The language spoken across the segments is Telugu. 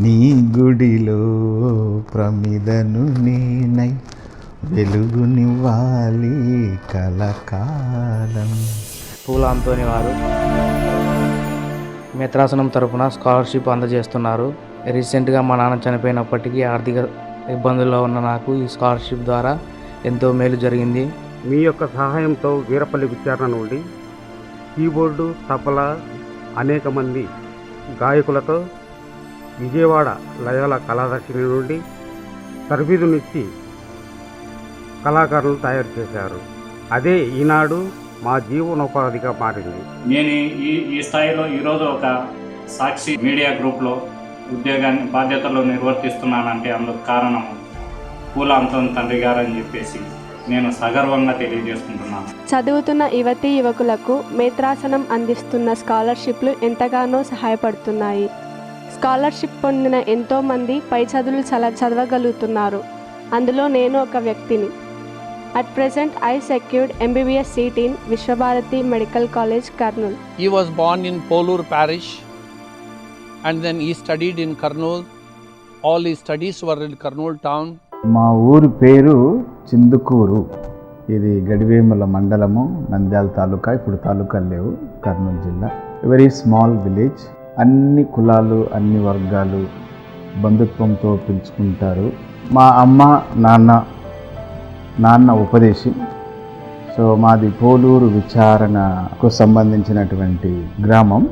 నీ గుడిలో ప్రమిదను నేనై వెలుగునివ్వాలి కలకాలం. పూల అంతోని వారు మిత్రాసనం తరపున స్కాలర్షిప్ అందజేస్తున్నారు. రీసెంట్గా మా నాన్న చనిపోయినప్పటికీ ఆర్థిక ఇబ్బందుల్లో ఉన్న నాకు ఈ స్కాలర్షిప్ ద్వారా ఎంతో మేలు జరిగింది. మీ యొక్క సహాయంతో వీరపల్లి విచారణ నుండి కీబోర్డు, తబలా, అనేక మంది గాయకులతో విజయవాడ లయోలా కళాదర్శిని నుండి తర్ఫీదునిచ్చి కళాకారులు తయారు చేశారు. అదే ఈనాడు మా జీవనోపాధిగా మారింది. నేను ఈ స్థాయిలో ఈరోజు ఒక సాక్షి మీడియా గ్రూప్లో ఉద్యోగాన్ని బాధ్యతలు నిర్వర్తిస్తున్నానంటే అందుకు కారణం పూల అంతోని తండ్రి గారు అని చెప్పేసి నేను సగర్వంగా తెలియజేసుకుంటున్నాను. చదువుతున్న యువతీ యువకులకు మిత్రాసనం అందిస్తున్న స్కాలర్షిప్లు ఎంతగానో సహాయపడుతున్నాయి. స్కాలర్షిప్ పొందిన ఎంతోమంది పై చదువులు చదవగలుగుతున్నారు. అందులో నేను ఒక వ్యక్తిని. At present, I secured MBBS seat in Vishwabharati Medical College, Kurnool. He was born in Polur parish and then he studied in Kurnool. All his studies were in Kurnool town. మా ఊరి పేరు చిందుకూరు. ఇది గడివేముల మండలము, నంద్యాల తాలూకా. ఇప్పుడు తాలూకాలు లేవు, కర్నూలు జిల్లా. Very small village. అన్ని కులాలు, అన్ని వర్గాలు బంధుత్వంతో పిలుచుకుంటారు. మా అమ్మ నాన్న ఉపదేశి. సో మాది పోలూరు విచారణకు సంబంధించినటువంటి గ్రామం.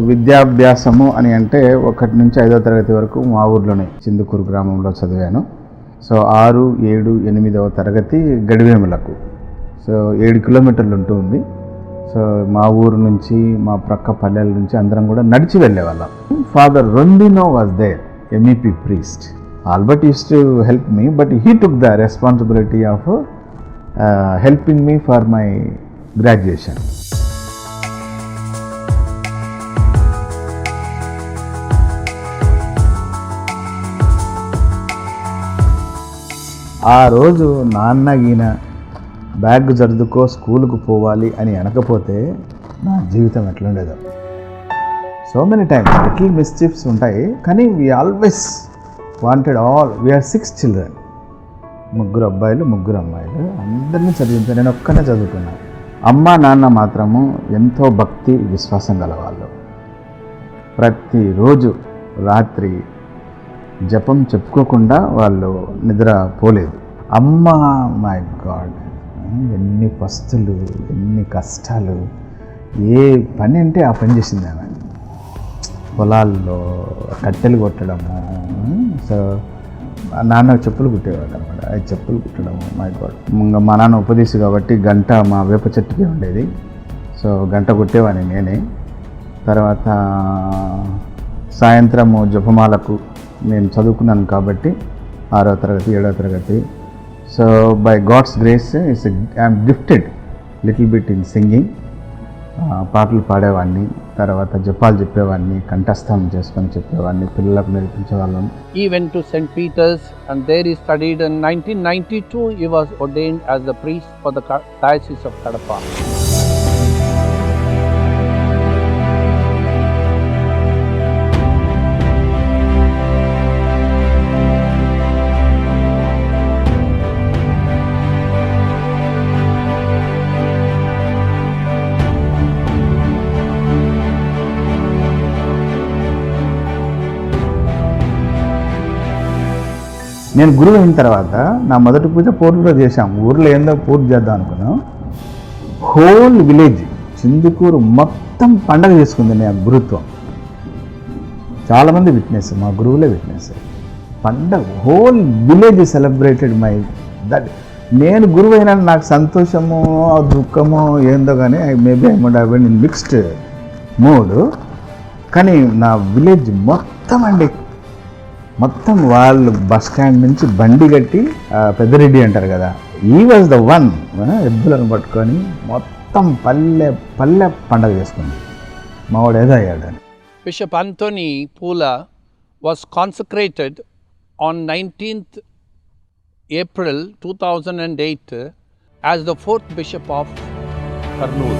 విద్యాభ్యాసము అని అంటే 1 నుంచి 5వ తరగతి వరకు మా ఊర్లోనే చిందుకూరు గ్రామంలో చదివాను. సో 6, 7, 8వ తరగతి గడివేములకు. సో 7 కిలోమీటర్లు ఉంటుంది. సో మా ఊరు నుంచి, మా ప్రక్క పల్లెల నుంచి అందరం కూడా నడిచి వెళ్ళేవాళ్ళం. Father Rondino was there, MEP priest. Albert used to help me, but he took the responsibility of helping me for my graduation. ఆ రోజు నాన్న గీన బ్యాగ్ సర్దుకో స్కూల్కు పోవాలి అని అనకపోతే నా జీవితం ఎట్లుండేదో. So many times little mischiefs ఉంటాయి, కానీ we always wanted all. We are 6 children, 3 అబ్బాయిలు 3 అమ్మాయిలు. అందరినీ చదివించాను, నేను ఒక్కనే చదువుకున్నాను. అమ్మ నాన్న మాత్రము ఎంతో భక్తి విశ్వాసం గలవాళ్ళు. ప్రతిరోజు రాత్రి జపం చెప్పుకోకుండా వాళ్ళు నిద్ర పోలేదు. అమ్మ, మై గాడ్, ఎన్ని పస్తులు, ఎన్ని కష్టాలు. ఏ పని అంటే ఆ పని చేసింది ఆమె. పొలాల్లో కట్టెలు కొట్టడము. సో నాన్న చెప్పులు కుట్టేవాడు అనమాట. అది చెప్పులు కుట్టడము, మై గాడ్. ఇంకా మా నాన్న ఉపదేశి కాబట్టి గంట మా వేప చెట్టుకే ఉండేది. సో గంట కొట్టేవాడిని నేనే. తర్వాత సాయంత్రము జపమాలకు నేను చదువుకున్నాను కాబట్టి 6వ తరగతి 7వ తరగతి. So by God's grace I'm gifted little bit in singing. పాటలు పాడేవాడిని, తర్వాత జపాలు చెప్పేవాడిని, కంఠస్థం చేసుకొని చెప్పేవాడిని, పిల్లలకు నేర్పించేవాళ్ళం. He went to St. Peter's and there he studied. In 1992 he was ordained as the priest for the Diocese of Kadapa. నేను గురువు అయిన తర్వాత నా మొదటి పూజ పోర్టులో చేశాం. ఊర్లో ఏందో పూజ చేద్దాం అనుకున్నాం. హోల్ విలేజ్ చిందుకూరు మొత్తం పండగ చేసుకుంది నా గురుత్వం. చాలామంది విట్నెస్, మా గురువులే విట్నెస్. పండగ whole village celebrated my that. నేను గురువు అయినా నాకు సంతోషమో దుఃఖమో ఏందో కానీ maybe I would have been in mixed mood. కానీ నా విలేజ్ మొత్తం అండి, మొత్తం వాళ్ళు బస్ స్టాండ్ నుంచి బండి కట్టి, పెద్దరెడ్డి అంటారు కదా, ఈ వాజ్ ద వన్. ఎద్దులను పట్టుకొని మొత్తం పల్లె పండగ చేసుకుంది. మావాడు ఏదో అయ్యాడని. Bishop Anthony Pula was consecrated on 19th April 2008 as the 4th Bishop of Kurnool.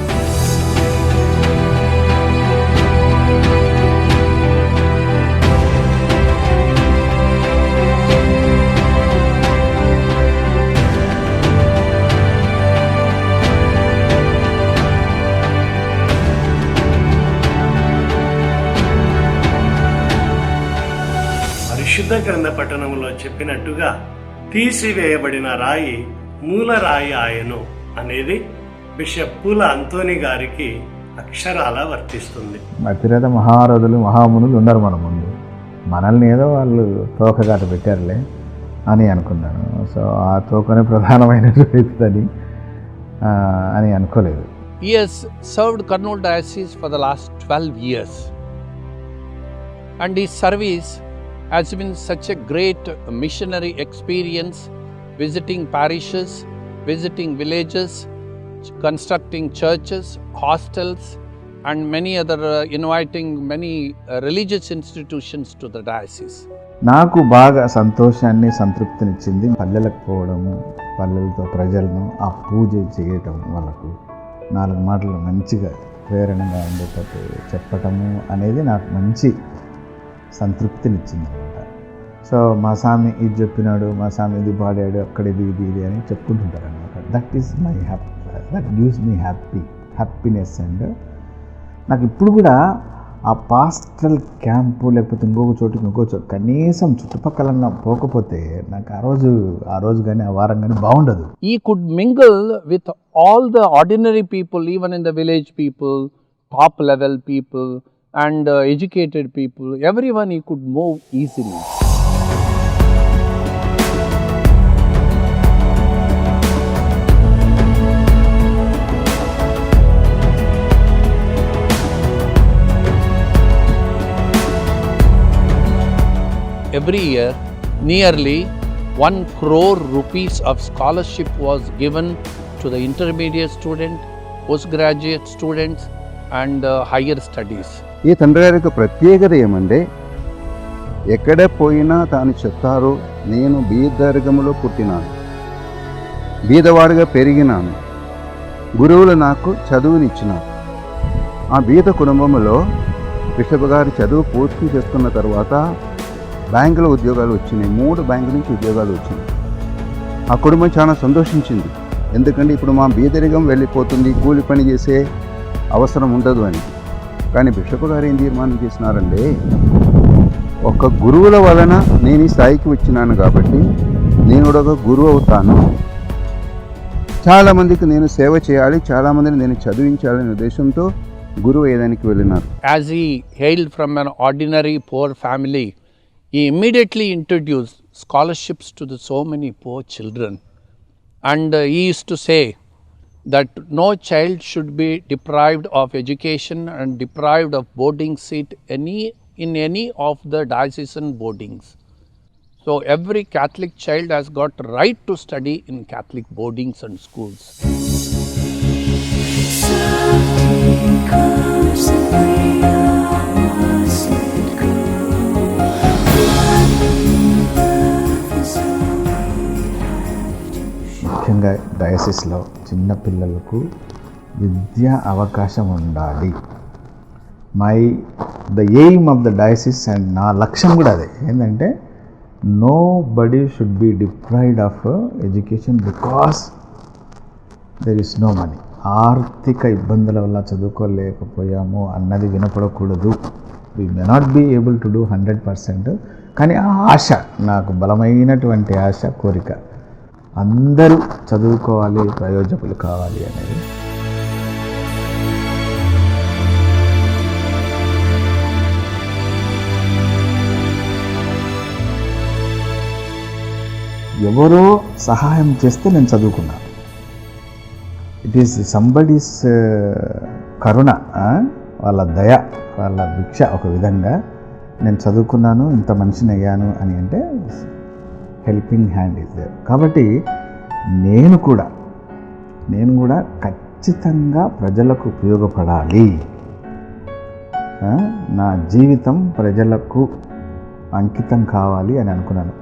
పరిశుద్ధ గ్రంథ పట్టణంలో చెప్పినట్టుగా తీసివేయబడిన రాయి మూలరాయి ఆయను అనేది బిషప్ పూల అంతోని గారికి అక్షరాల వర్తిస్తుంది. అతిరథ మహారథులు మహామునులు ఉన్నారు మన ముందు, మనల్ని ఏదో వాళ్ళు తోకగాట పెట్టారులే అని అనుకున్నాను. సో ఆ తోకనే ప్రధానమైనటువంటిదని అని అనుకోలేదు. He has served Kurnool Diocese for the last 12 years. And his service has been such a great missionary experience, visiting parishes, visiting villages, constructing churches, hostels, and many other inviting many religious institutions to the diocese. నాకు బాగా సంతోషాన్ని సంతృప్తినిచ్చింది పల్లెలకు పోవడము, పల్లెలతో ప్రజలను ఆ పూజ చేయటం, వాళ్ళకు 4 మాటలు మంచిగా ప్రేరణగా ఉండేటట్టు చెప్పటము అనేది నాకు మంచి సంతృప్తినిచ్చింది అనమాట. సో మా స్వామి ఇది చెప్పినాడు, మా స్వామి ఇది పాడాడు, అక్కడ ఇది అని చెప్పుకుంటుంటారు అనమాట. That is my that gives me happiness. And నాకు ఇప్పుడు కూడా ఆ పాస్టల్ క్యాంపు లేకపోతే ఇంకొక చోటు కనీసం చుట్టుపక్కల పోకపోతే నాకు ఆ రోజు కానీ ఆ వారం కానీ బాగుండదు. He could mingle with all the ordinary people, even in the village people, top level people, and educated people. Everyone he could move easily. Every year, nearly 1 crore rupees of scholarship was given to the intermediate student, postgraduate students, and higher studies. ఈ తండ్రి గారి యొక్క ప్రత్యేకత ఏమంటే, ఎక్కడ పోయినా తాను చెప్తారో, నేను బీదరికములో పుట్టినాను, బీదవాడిగా పెరిగినాను, గురువులు నాకు చదువునిచ్చినారు. ఆ బీద కుటుంబంలో బిషప్ గారి చదువు పూర్తి చేసుకున్న తర్వాత బ్యాంకులో ఉద్యోగాలు వచ్చినాయి. 3 బ్యాంకుల నుంచి ఉద్యోగాలు వచ్చినాయి. ఆ కుటుంబం చాలా సంతోషించింది. ఎందుకంటే ఇప్పుడు మా బీదరికం వెళ్ళిపోతుంది, కూలి పని చేసే అవసరం ఉండదు అని. కానీ బిషప్ గారు ఏం తీర్మానం చేసినారంటే, ఒక గురువుల వలన నేను ఈ స్థాయికి వచ్చినాను కాబట్టి నేను ఒక గురువు అవుతాను, చాలామందికి నేను సేవ చేయాలి, చాలామందిని నేను చదివించాలనే ఉద్దేశంతో గురువు అయ్యేదానికి వెళ్ళినారు. As he hailed from an ordinary poor family, he immediately introduced scholarships to so many poor children. And he used to say that no child should be deprived of education and deprived of boarding seat in any of the diocesan boardings. So every Catholic child has got right to study in Catholic boardings and schools. ముఖ్యంగా డయాసిస్లో చిన్న పిల్లలకు విద్యా అవకాశం ఉండాలి. The aim of the diocese and నా లక్ష్యం కూడా అదే. ఏంటంటే nobody should be deprived of education because there is no money. ఆర్థిక ఇబ్బందుల వల్ల చదువుకోలేకపోయాము అన్నది వినపడకూడదు. We may not be able to do 100%. కానీ ఆ ఆశ, నాకు బలమైనటువంటి ఆశ, కోరిక, అందరూ చదువుకోవాలి, ప్రయోజకులు కావాలి అనేది. ఎవరో సహాయం చేస్తే నేను చదువుకున్నాను. ఇట్ ఈస్ సంబడీస్ కరుణ, వాళ్ళ దయ, వాళ్ళ భిక్ష. ఒక విధంగా నేను చదువుకున్నాను, ఇంత మనిషిని అయ్యాను అని అంటే హెల్పింగ్ హ్యాండ్ ఇస్ దేర్. కాబట్టి నేను కూడా ఖచ్చితంగా ప్రజలకు ఉపయోగపడాలి. నా జీవితం ప్రజలకు అంకితం కావాలి అని అనుకున్నాను.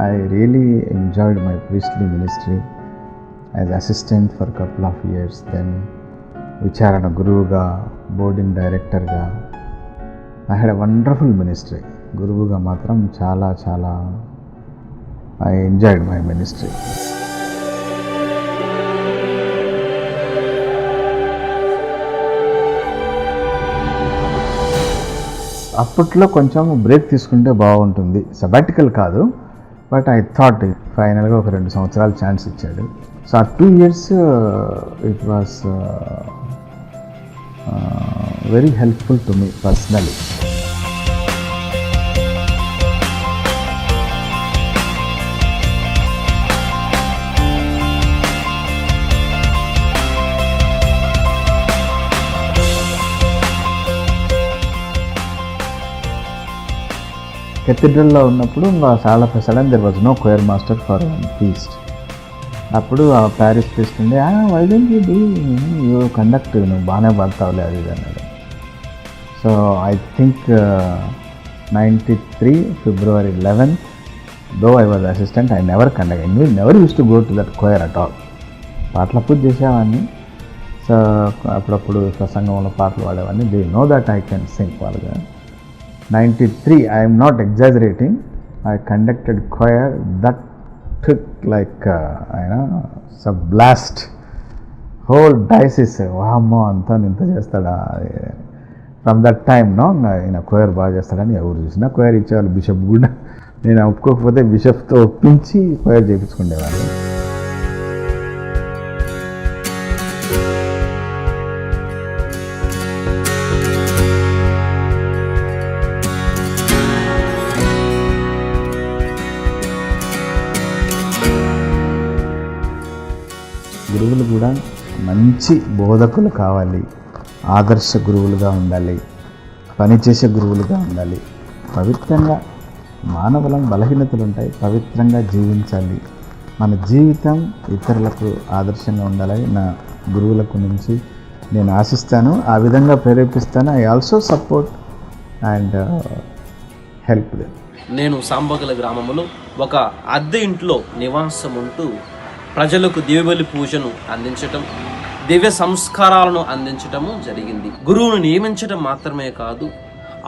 I really enjoyed my priestly ministry as assistant for a couple of years, then విచారణ గురువుగా, బోర్డింగ్ డైరెక్టర్గా. I had a wonderful ministry. గురువుగా మాత్రం చాలా I enjoyed my ministry. అప్పట్లో కొంచెం బ్రేక్ తీసుకుంటే బాగుంటుంది, సబాటికల్ కాదు, బట్ ఐ థాట్ ఫైనల్గా ఒక 2 సంవత్సరాలు ఛాన్స్ ఇచ్చాడు. సో ఆ 2 years it was very helpful to me personally. కెథీడ్రల్లో ఉన్నప్పుడు చాలా sudden there was no choir master for feast. అప్పుడు ఆ ప్యారిస్ ఫీస్ట్ ఉండే, why don't you do you conduct, నువ్వు బాగానే పడతావులే అది ఇది అన్నాడు. So I think 93 February 11th, though I was assistant, I never conduct, I never use to go to that choir at all. పాటల పూజ చేసేవాడిని, సో అప్పుడప్పుడు ప్రసంగంలో పాటలు పాడేవాడిని. They know that I can sing. వాళ్ళగా 93, I am not exaggerating, I conducted choir that took like some blast, whole diocese, వామ్మో అంతా ఇంత చేస్తాడా. ఫ్రమ్ దట్ టైమ్ choir బాగా చేస్తాడని ఎవరు చూసినా choir ఇచ్చేవాళ్ళు. బిషప్ కూడా నేను ఒప్పుకోకపోతే బిషప్తో ఒప్పించి choir చేయించుకునేవాళ్ళు. గురువులు కూడా మంచి బోధకులు కావాలి, ఆదర్శ గురువులుగా ఉండాలి, పనిచేసే గురువులుగా ఉండాలి, పవిత్రంగా, మానవుల బలహీనతలు ఉంటాయి, పవిత్రంగా జీవించాలి, మన జీవితం ఇతరులకు ఆదర్శంగా ఉండాలని నా గురువులకు నుంచి నేను ఆశిస్తాను, ఆ విధంగా ప్రేరేపిస్తాను. I also support and help them. నేను సాంబగల గ్రామంలో ఒక అద్దె ఇంట్లో నివాసం ఉంటూ ప్రజలకు దివ్యబలి పూజను అందించటం, దివ్య సంస్కారాలను అందించటము జరిగింది. గురువును నియమించడం మాత్రమే కాదు,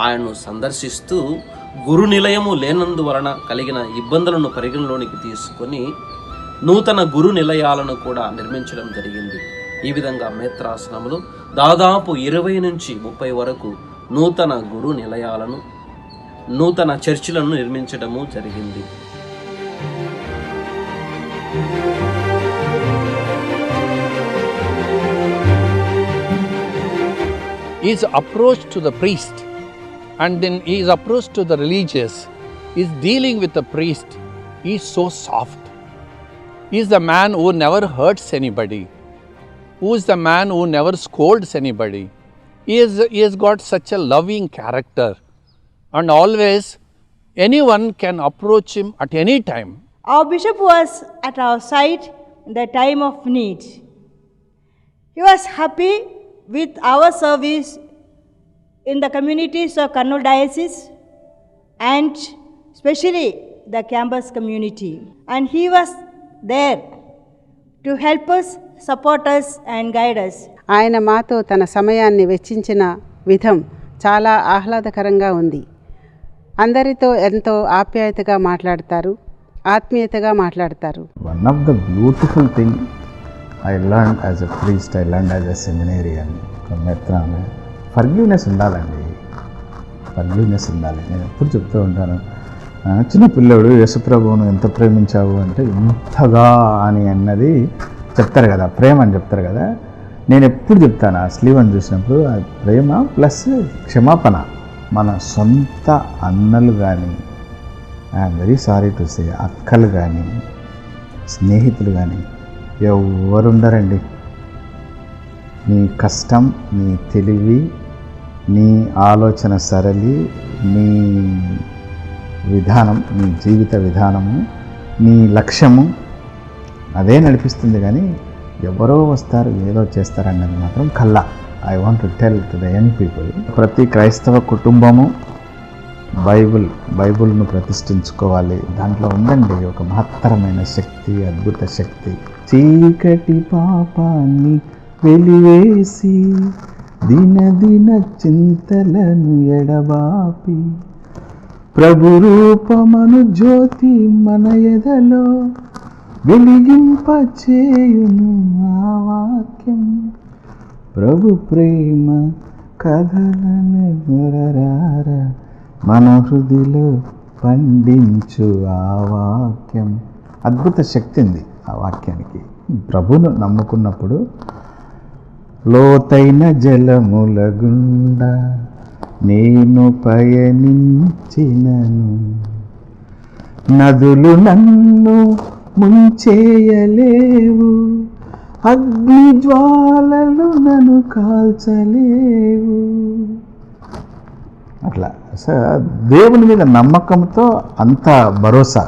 ఆయనను సందర్శిస్తూ గురు నిలయము లేనందువలన కలిగిన ఇబ్బందులను పరిగణలోనికి తీసుకొని నూతన గురు నిలయాలను కూడా నిర్మించడం జరిగింది. ఈ విధంగా మేత్రాసనములో దాదాపు 20 నుంచి 30 వరకు నూతన గురు నిలయాలను, నూతన చర్చిలను నిర్మించడము జరిగింది. His approach to the priest and then his approach to the religious is dealing with the priest is so soft. He is the man who never hurts anybody, who is the man who never scolds anybody. He has got such a loving character, and always anyone can approach him at any time. Our bishop was at our side in the time of need. He was happy with our service in the communities of Kurnool Diocese and especially the campus community. And he was there to help us, support us and guide us. ఆయన మాతో తన సమయాన్ని వెచ్చించిన విధం చాలా ఆహ్లాదకరంగా ఉంది. అందరితో ఎంతో ఆప్యాయతగా మాట్లాడతారు, ఆత్మీయతగా మాట్లాడతారు. One of the beautiful thing I learned as a priest, I learned as a seminarian from Metrana. Forgiveness ఉండాలండి, ఫర్గివ్నెస్ ఉండాలి. నేను ఎప్పుడు చెప్తూ ఉంటాను, చిన్న పిల్లడు యేసుప్రభువును ఎంత ప్రేమించావు అంటే ఇంతగా అని అన్నది చెప్తారు కదా, ప్రేమ అని చెప్తారు కదా. నేను ఎప్పుడు చెప్తాను ఆ స్లీవ్ అని చూసినప్పుడు, ఆ ప్రేమ ప్లస్ క్షమాపణ. మన సొంత అన్నలు కానీ, I'm very sorry to say, అక్కలు కానీ, స్నేహితులు కానీ ఎవరుండరండి. నీ కష్టం, నీ తెలివి, నీ ఆలోచన సరళి, నీ విధానం, నీ జీవిత విధానము, నీ లక్ష్యము అదే నడిపిస్తుంది. కానీ ఎవరో వస్తారు ఏదో చేస్తారన్నది మాత్రం కల్లా. I want to tell to the young people, ప్రతి క్రైస్తవ కుటుంబము బైబుల్ను ప్రతిష్ఠించుకోవాలి. దాంట్లో ఉందండి ఒక మహత్తరమైన శక్తి, అద్భుత శక్తి. చీకటి పాపాన్ని వెలివేసి దిన చింతలను ఎడబాపి ప్రభు రూపమను జ్యోతి మన ఎదలో వెలిగింప చేయును ఆ వాక్యం. ప్రభు ప్రేమ కథలని గురరార మన హృదిలో పండించు ఆ వాక్యం. అద్భుత శక్తి ఉంది ఆ వాక్యానికి. ప్రభువును నమ్ముకున్నప్పుడు లోతైన జలముల గుండా నేను పయనించినను, నదులు నన్ను ముంచేయలేవు, అగ్ని జ్వాలలు నన్ను కాల్చలేవు. అట్లా దేవుని మీద నమ్మకంతో అంత భరోసా.